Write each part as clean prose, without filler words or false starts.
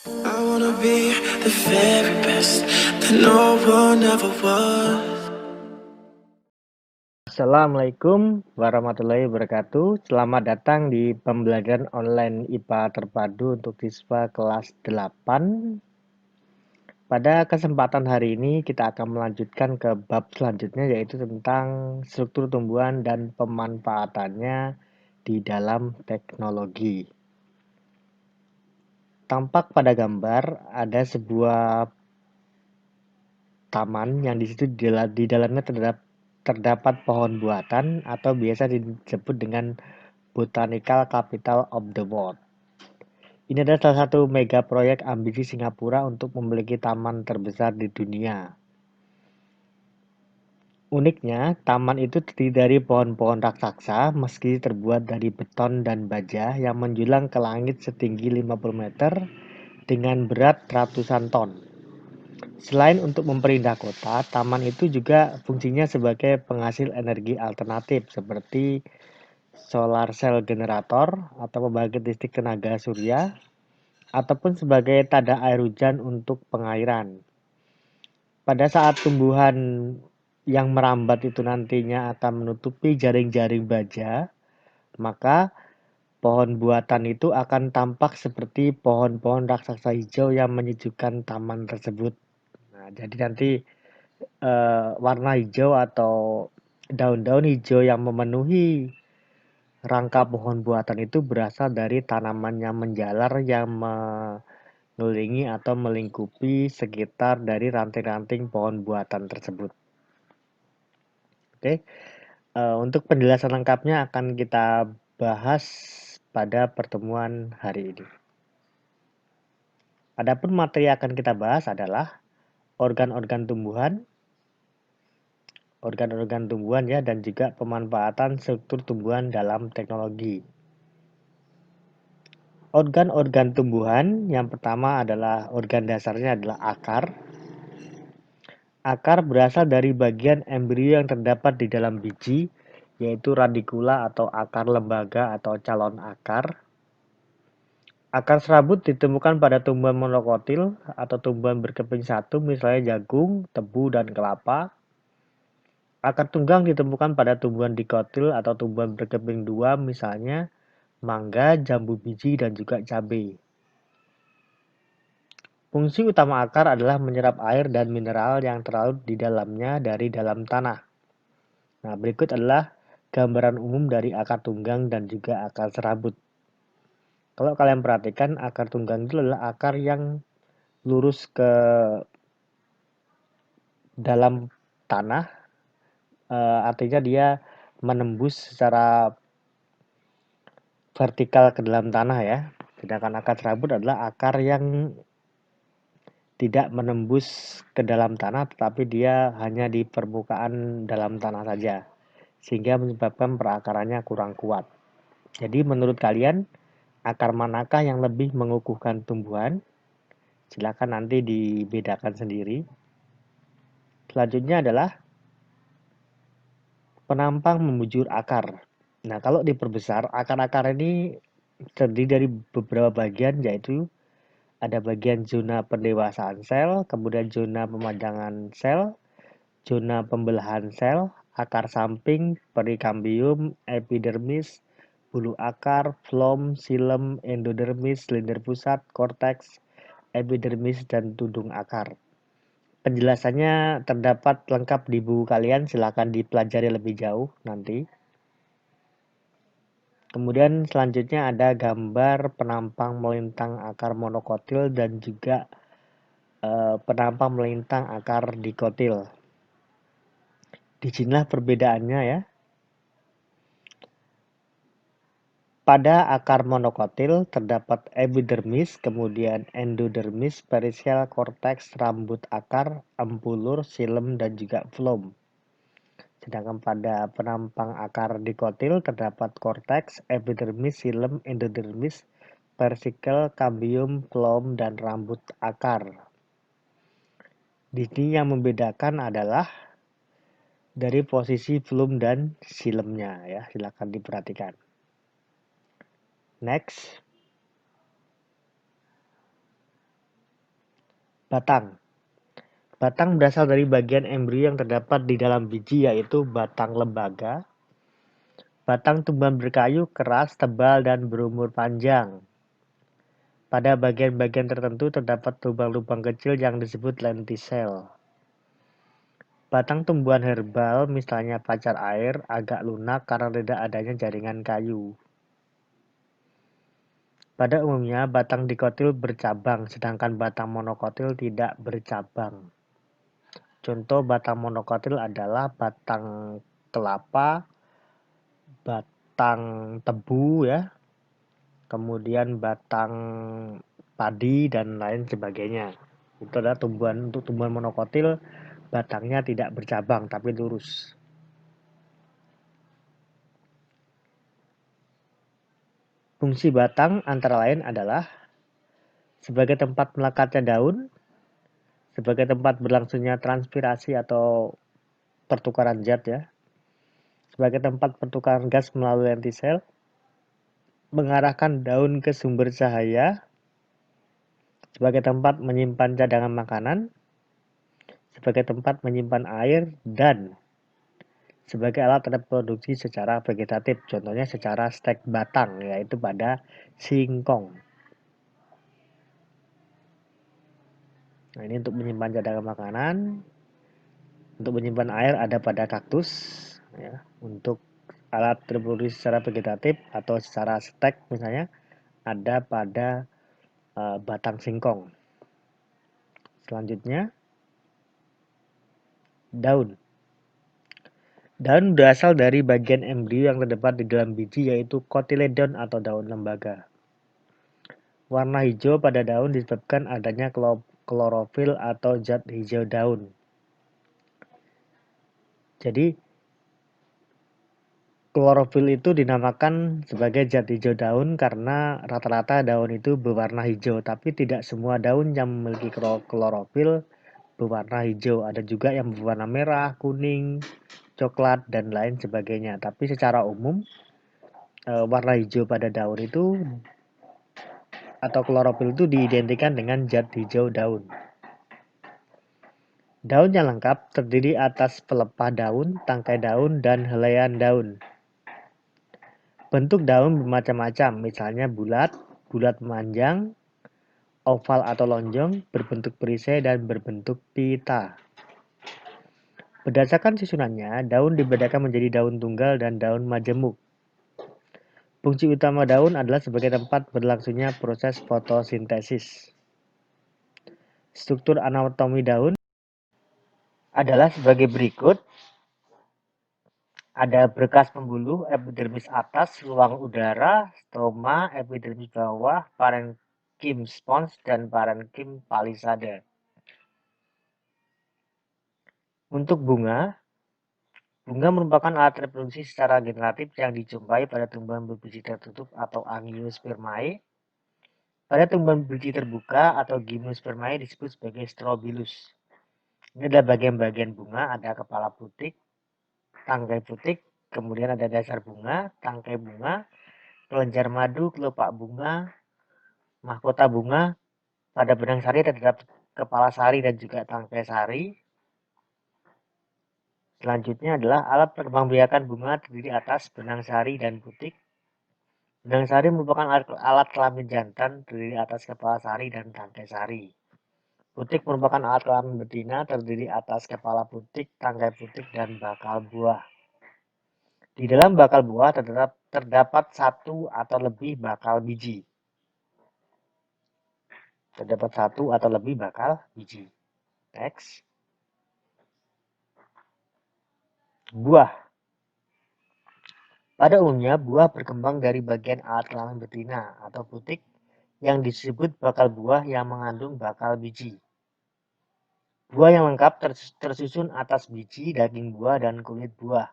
I wanna be the very best that no one ever was. Assalamualaikum warahmatullahi wabarakatuh. Selamat datang di pembelajaran online IPA terpadu untuk siswa kelas 8. Pada kesempatan hari ini kita akan melanjutkan ke bab selanjutnya, yaitu tentang struktur tumbuhan dan pemanfaatannya di dalam teknologi. Tampak pada gambar ada sebuah taman yang di situ di dalamnya terdapat pohon buatan atau biasa disebut dengan Botanical Capital of the World. Ini adalah salah satu mega proyek ambisi Singapura untuk memiliki taman terbesar di dunia. Uniknya, taman itu terdiri dari pohon-pohon raksasa meski terbuat dari beton dan baja yang menjulang ke langit setinggi 50 meter dengan berat ratusan ton. Selain untuk memperindah kota, taman itu juga fungsinya sebagai penghasil energi alternatif seperti solar cell generator atau pembangkit listrik tenaga surya ataupun sebagai tada air hujan untuk pengairan. Pada saat tumbuhan yang merambat itu nantinya akan menutupi jaring-jaring baja, maka pohon buatan itu akan tampak seperti pohon-pohon raksasa hijau yang menyejukkan taman tersebut. Nah, jadi nanti warna hijau atau daun-daun hijau yang memenuhi rangka pohon buatan itu berasal dari tanaman yang menjalar yang mengelilingi atau melingkupi sekitar dari ranting-ranting pohon buatan tersebut. Oke, untuk penjelasan lengkapnya akan kita bahas pada pertemuan hari ini. Adapun materi yang akan kita bahas adalah organ-organ tumbuhan, ya, dan juga pemanfaatan struktur tumbuhan dalam teknologi. Organ-organ tumbuhan yang pertama adalah organ dasarnya adalah akar. Akar berasal dari bagian embrio yang terdapat di dalam biji, yaitu radikula atau akar lembaga atau calon akar. Akar serabut ditemukan pada tumbuhan monokotil atau tumbuhan berkeping satu, misalnya jagung, tebu, dan kelapa. Akar tunggang ditemukan pada tumbuhan dikotil atau tumbuhan berkeping dua, misalnya mangga, jambu biji, dan juga cabai. Fungsi utama akar adalah menyerap air dan mineral yang terlarut di dalamnya dari dalam tanah. Nah, berikut adalah gambaran umum dari akar tunggang dan juga akar serabut. Kalau kalian perhatikan, akar tunggang itu adalah akar yang lurus ke dalam tanah, artinya dia menembus secara vertikal ke dalam tanah ya. Sedangkan akar serabut adalah akar yang tidak menembus ke dalam tanah, tetapi dia hanya di permukaan dalam tanah saja, sehingga menyebabkan perakarannya kurang kuat. Jadi menurut kalian, akar manakah yang lebih mengukuhkan tumbuhan? Silakan nanti dibedakan sendiri. Selanjutnya adalah penampang membujur akar. Nah, kalau diperbesar, akar-akar ini terdiri dari beberapa bagian, yaitu ada bagian zona pendewasaan sel, kemudian zona pemajangan sel, zona pembelahan sel, akar samping, perikambium, epidermis, bulu akar, floem, xilem, endodermis, silinder pusat, korteks, epidermis, dan tudung akar. Penjelasannya terdapat lengkap di buku kalian, silakan dipelajari lebih jauh nanti. Kemudian selanjutnya ada gambar penampang melintang akar monokotil dan juga penampang melintang akar dikotil. Disinilah perbedaannya ya. Pada akar monokotil terdapat epidermis, kemudian endodermis, perisial, korteks, rambut akar, empulur, xilem, dan juga floem. Sedangkan pada penampang akar dikotil terdapat korteks, epidermis, xilem, endodermis, persikel, kambium, floem, dan rambut akar. Di sini yang membedakan adalah dari posisi floem dan xilemnya ya, silakan diperhatikan. Next. Batang. Batang berasal dari bagian embrio yang terdapat di dalam biji, yaitu batang lembaga. Batang tumbuhan berkayu, keras, tebal, dan berumur panjang. Pada bagian-bagian tertentu terdapat lubang-lubang kecil yang disebut lentisel. Batang tumbuhan herbal, misalnya pacar air, agak lunak karena tidak adanya jaringan kayu. Pada umumnya, batang dikotil bercabang, sedangkan batang monokotil tidak bercabang. Contoh batang monokotil adalah batang kelapa, batang tebu, ya, kemudian batang padi, dan lain sebagainya. Itu adalah untuk tumbuhan monokotil, batangnya tidak bercabang tapi lurus. Fungsi batang antara lain adalah sebagai tempat melekatnya daun, sebagai tempat berlangsungnya transpirasi atau pertukaran zat, ya, sebagai tempat pertukaran gas melalui lentisel, mengarahkan daun ke sumber cahaya, sebagai tempat menyimpan cadangan makanan, sebagai tempat menyimpan air, dan sebagai alat reproduksi secara vegetatif, contohnya secara stek batang, yaitu pada singkong. Nah, ini untuk menyimpan cadangan makanan. Untuk menyimpan air ada pada kaktus, ya. Untuk alat reproduksi secara vegetatif atau secara stek misalnya ada pada batang singkong. Selanjutnya, daun. Daun berasal dari bagian embrio yang terdapat di dalam biji, yaitu kotiledon atau daun lembaga. Warna hijau pada daun disebabkan adanya klorofil atau zat hijau daun. Jadi, klorofil itu dinamakan sebagai zat hijau daun karena rata-rata daun itu berwarna hijau, tapi tidak semua daun yang memiliki klorofil berwarna hijau. Ada juga yang berwarna merah, kuning, coklat, dan lain sebagainya. Tapi secara umum, warna hijau pada daun itu atau klorofil itu diidentikan dengan zat hijau daun. Daun yang lengkap terdiri atas pelepah daun, tangkai daun, dan helaian daun. Bentuk daun bermacam-macam, misalnya bulat, bulat memanjang, oval atau lonjong, berbentuk perisai, dan berbentuk pita. Berdasarkan susunannya, daun dibedakan menjadi daun tunggal dan daun majemuk. Fungsi utama daun adalah sebagai tempat berlangsungnya proses fotosintesis. Struktur anatomi daun adalah sebagai berikut. Ada berkas pembuluh, epidermis atas, ruang udara, stroma, epidermis bawah, parenkim spons, dan parenkim palisade. Untuk bunga merupakan alat reproduksi secara generatif yang dijumpai pada tumbuhan berbiji tertutup atau angiospermae. Pada tumbuhan berbiji terbuka atau gimnospermae disebut sebagai strobilus. Ini adalah bagian-bagian bunga, ada kepala putik, tangkai putik, kemudian ada dasar bunga, tangkai bunga, kelenjar madu, kelopak bunga, mahkota bunga. Pada benang sari terdapat kepala sari dan juga tangkai sari. Selanjutnya adalah alat perkembangbiakan bunga terdiri atas benang sari dan putik. Benang sari merupakan alat kelamin jantan terdiri atas kepala sari dan tangkai sari. Putik merupakan alat kelamin betina terdiri atas kepala putik, tangkai putik, dan bakal buah. Di dalam bakal buah terdapat satu atau lebih bakal biji. Terdapat satu atau lebih bakal biji. Next. Buah. Pada umumnya, buah berkembang dari bagian alat kelamin betina atau putik yang disebut bakal buah yang mengandung bakal biji. Buah yang lengkap tersusun atas biji, daging buah, dan kulit buah.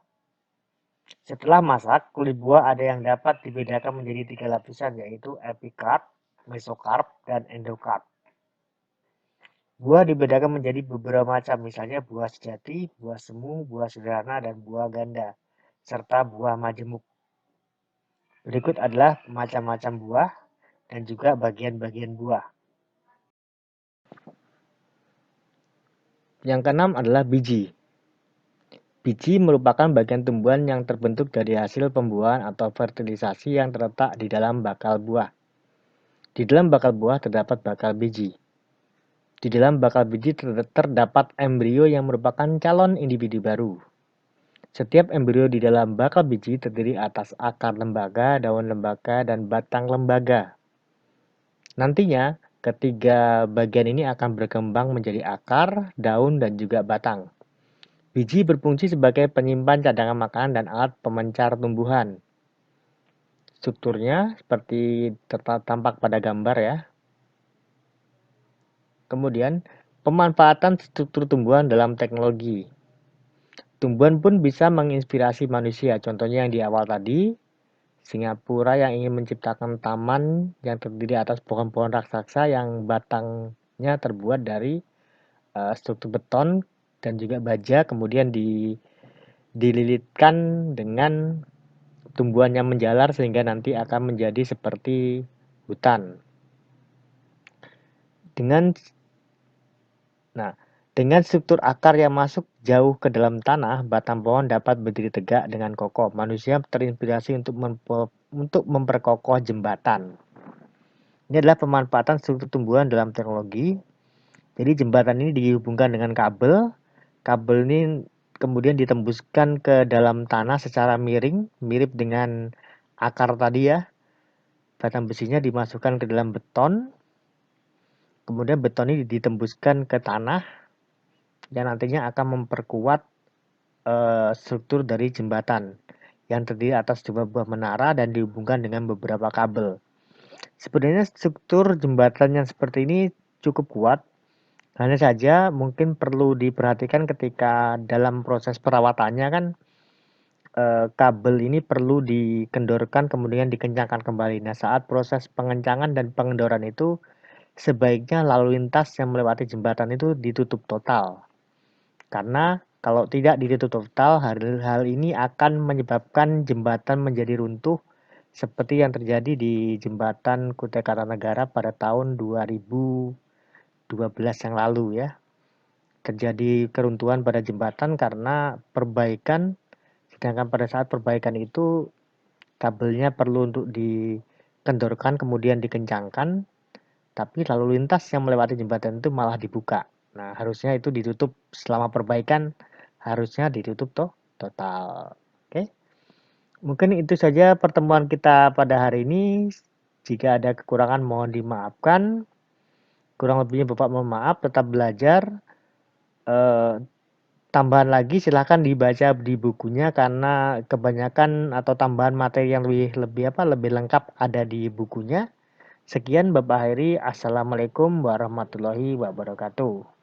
Setelah masak, kulit buah ada yang dapat dibedakan menjadi 3 lapisan, yaitu epikarp, mesokarp, dan endokarp. Buah dibedakan menjadi beberapa macam, misalnya buah sejati, buah semu, buah sederhana, dan buah ganda, serta buah majemuk. Berikut adalah macam-macam buah dan juga bagian-bagian buah. Yang keenam adalah biji. Biji merupakan bagian tumbuhan yang terbentuk dari hasil pembuahan atau fertilisasi yang terletak di dalam bakal buah. Di dalam bakal buah terdapat bakal biji. Di dalam bakal biji terdapat embrio yang merupakan calon individu baru. Setiap embrio di dalam bakal biji terdiri atas akar lembaga, daun lembaga, dan batang lembaga. Nantinya, ketiga bagian ini akan berkembang menjadi akar, daun, dan juga batang. Biji berfungsi sebagai penyimpan cadangan makanan dan alat pemencar tumbuhan. Strukturnya seperti tampak pada gambar ya. Kemudian, pemanfaatan struktur tumbuhan dalam teknologi. Tumbuhan pun bisa menginspirasi manusia. Contohnya yang di awal tadi, Singapura yang ingin menciptakan taman yang terdiri atas pohon-pohon raksasa yang batangnya terbuat dari struktur beton dan juga baja, kemudian dililitkan dengan tumbuhan yang menjalar sehingga nanti akan menjadi seperti hutan. Dengan struktur akar yang masuk jauh ke dalam tanah, batang pohon dapat berdiri tegak dengan kokoh. Manusia terinspirasi untuk memperkokoh jembatan. Ini adalah pemanfaatan struktur tumbuhan dalam teknologi. Jadi jembatan ini dihubungkan dengan kabel. Kabel ini kemudian ditembuskan ke dalam tanah secara miring, mirip dengan akar tadi ya. Batang besinya dimasukkan ke dalam beton. Kemudian beton ini ditembuskan ke tanah yang nantinya akan memperkuat struktur dari jembatan yang terdiri atas dua buah menara dan dihubungkan dengan beberapa kabel. Sebenarnya struktur jembatan yang seperti ini cukup kuat, hanya saja mungkin perlu diperhatikan ketika dalam proses perawatannya kan kabel ini perlu dikendorkan kemudian dikencangkan kembali. Nah, saat proses pengencangan dan pengendoran itu sebaiknya lalu lintas yang melewati jembatan itu ditutup total. Karena kalau tidak ditutup total, hal ini akan menyebabkan jembatan menjadi runtuh seperti yang terjadi di jembatan Kutai Kartanegara pada tahun 2012 yang lalu ya. Terjadi keruntuhan pada jembatan karena perbaikan, sedangkan pada saat perbaikan itu kabelnya perlu untuk dikendorkan kemudian dikencangkan, tapi lalu lintas yang melewati jembatan itu malah dibuka. Nah, harusnya itu ditutup selama perbaikan, harusnya ditutup total. Oke. Mungkin itu saja pertemuan kita pada hari ini. Jika ada kekurangan mohon dimaafkan. Kurang lebihnya Bapak mohon maaf, tetap belajar. Tambahan lagi silahkan dibaca di bukunya karena kebanyakan atau tambahan materi yang lebih lengkap ada di bukunya. Sekian Bapak Hairi, Assalamualaikum warahmatullahi wabarakatuh.